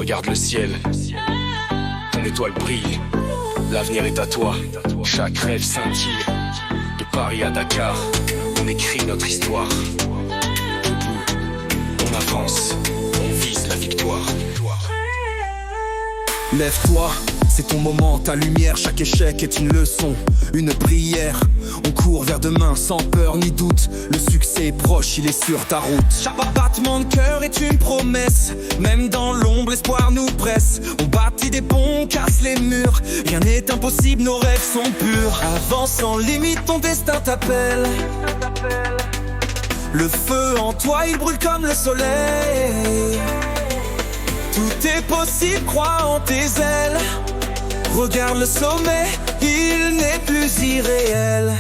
Regarde le ciel, ton étoile brille. L'avenir est à toi, chaque rêve scintille. De Paris à Dakar, on écrit notre histoire. Debout, on avance, on vise la victoire. Lève-toi, c'est ton moment, ta lumière. Chaque échec est une leçon, une prière. On court vers demain sans peur ni doute. Le succès est proche, il est sur ta route. Chaque battement de cœur est une promesse. Même dans l'ombre, l'espoir nous presse. On bâtit des ponts, on casse les murs. Rien n'est impossible, nos rêves sont purs. Avance sans limite, ton destin t'appelle. Le feu en toi, il brûle comme le soleil. Tout est possible, crois en tes ailes. Regarde le sommet, il n'est plus irréel.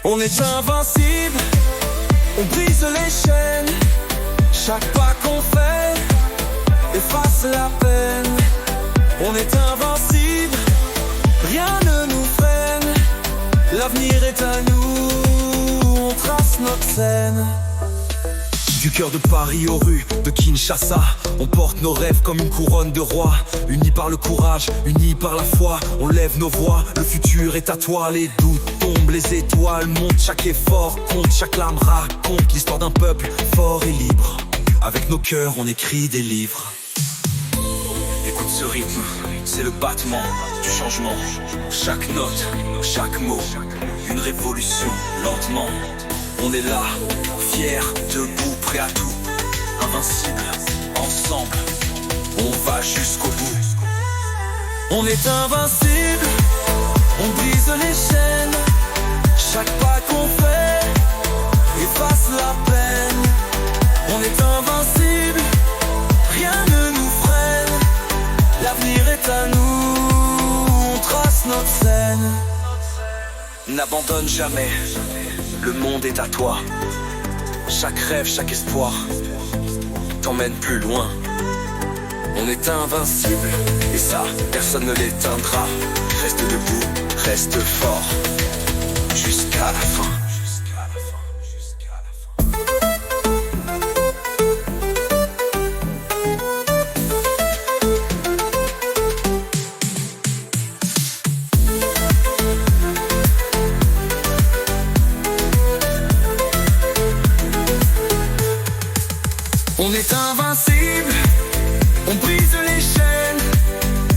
On est invincible, on brise les chaînes. Chaque pas qu'on fait efface la peine. On est invincible, rien ne nous freine. L'avenir est à nous, on trace notre scène. Du cœur de Paris aux rues de Kinshasa, on porte nos rêves comme une couronne de roi. Unis par le courage, unis par la foi, on lève nos voix, le futur est à toi. Les doutes tombent, les étoiles montent, chaque effort compte, chaque larme raconte l'histoire d'un peuple fort et libre. Avec nos cœurs, on écrit des livres. Écoute ce rythme, c'est le battement du changement. Chaque note, chaque mot, une révolution lentement. On est là, fiers, debout, prêts à tout. Invincible, ensemble, on va jusqu'au bout. On est invincible, on brise les chaînes. Chaque pas qu'on fait efface la peine. On est invincible, rien ne nous freine. L'avenir est à nous, on trace notre scène. N'abandonne jamais, le monde est à toi. Chaque rêve, chaque espoir t'emmène plus loin. On est invincible, et ça, personne ne l'éteindra. Reste debout, reste fort, jusqu'à la fin. On est invincible, on brise les chaînes.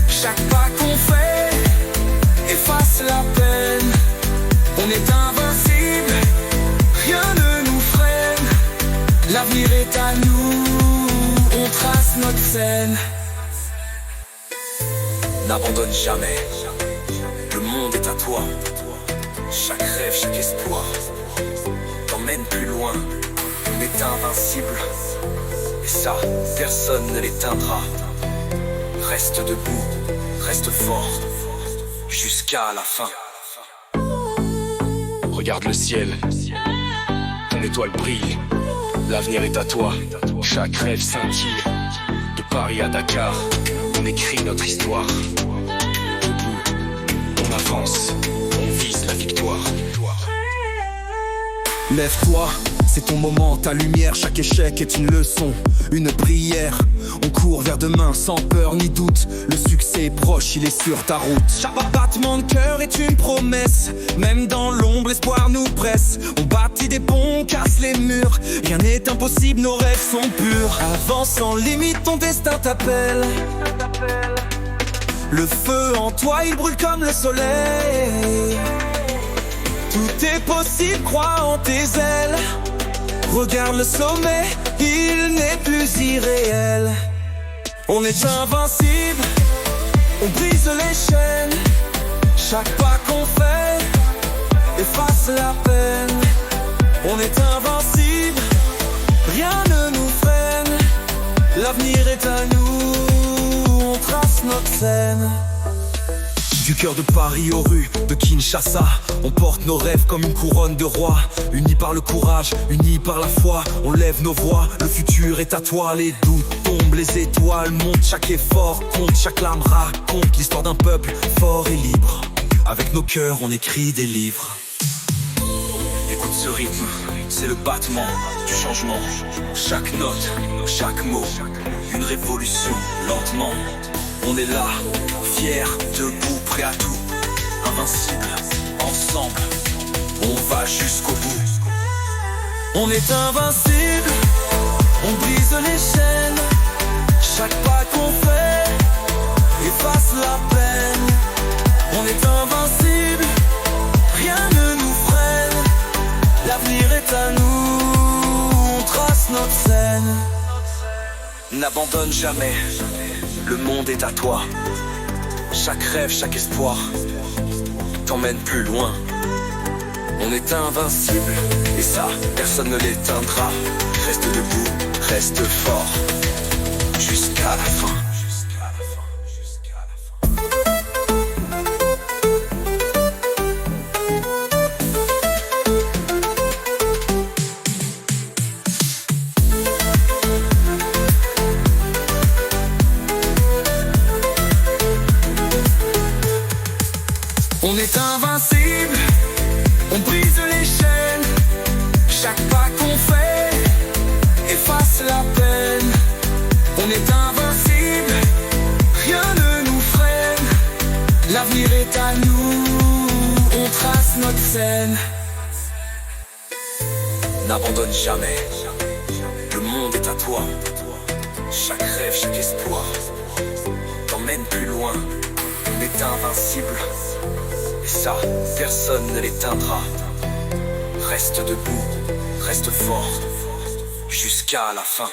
Chaque pas qu'on fait efface la peine. On est invincible, rien ne nous freine. L'avenir est à nous, on trace notre scène. N'abandonne jamais, le monde est à toi. Chaque rêve, chaque espoir t'emmène plus loin. On est invincible, et ça, personne ne l'éteindra. Reste debout, reste fort, jusqu'à la fin. Regarde le ciel, ton étoile brille. L'avenir est à toi, chaque rêve scintille. De Paris à Dakar, on écrit notre histoire. Debout, on avance, on vise la victoire. Lève-toi, c'est ton moment, ta lumière. Chaque échec est une leçon, une prière. On court vers demain sans peur ni doute. Le succès est proche, il est sur ta route. Chaque battement de cœur est une promesse. Même dans l'ombre, l'espoir nous presse. On bâtit des ponts, on casse les murs. Rien n'est impossible, nos rêves sont purs. Avance sans limite, ton destin t'appelle. Le feu en toi, il brûle comme le soleil. Tout est possible, crois en tes ailes. Regarde le sommet, il n'est plus irréel. On est invincible, on brise les chaînes. Chaque pas qu'on fait efface la peine. On est invincible, rien ne nous freine. L'avenir est à nous, on trace notre scène. Du cœur de Paris aux rues de Kinshasa, on porte nos rêves comme une couronne de roi. Unis par le courage, unis par la foi, on lève nos voix, le futur est à toi. Les doutes tombent, les étoiles montent, chaque effort compte, chaque larme raconte l'histoire d'un peuple fort et libre. Avec nos cœurs, on écrit des livres. Écoute Ce rythme, c'est le battement du changement. Chaque note, chaque mot, une révolution. Lentement, on est là, fiers, debout, prêts à tout. Invincible, ensemble, on va jusqu'au bout. On est invincible, on brise les chaînes. Chaque pas qu'on fait efface la peine. On est invincible, rien ne nous freine. L'avenir est à nous, on trace notre scène. N'abandonne jamais, le monde est à toi. Chaque rêve, chaque espoir t'emmène plus loin. On est invincible, et ça, personne ne l'éteindra. Reste debout, reste fort, jusqu'à la fin. On est invincible, on brise les chaînes. Chaque pas qu'on fait efface la peine. On est invincible, rien ne nous freine. L'avenir est à nous, on trace notre scène. N'abandonne jamais, le monde est à toi. Chaque rêve, chaque espoir t'emmène plus loin. On est invincible, et ça, personne ne l'éteindra. Reste debout, reste fort, jusqu'à la fin.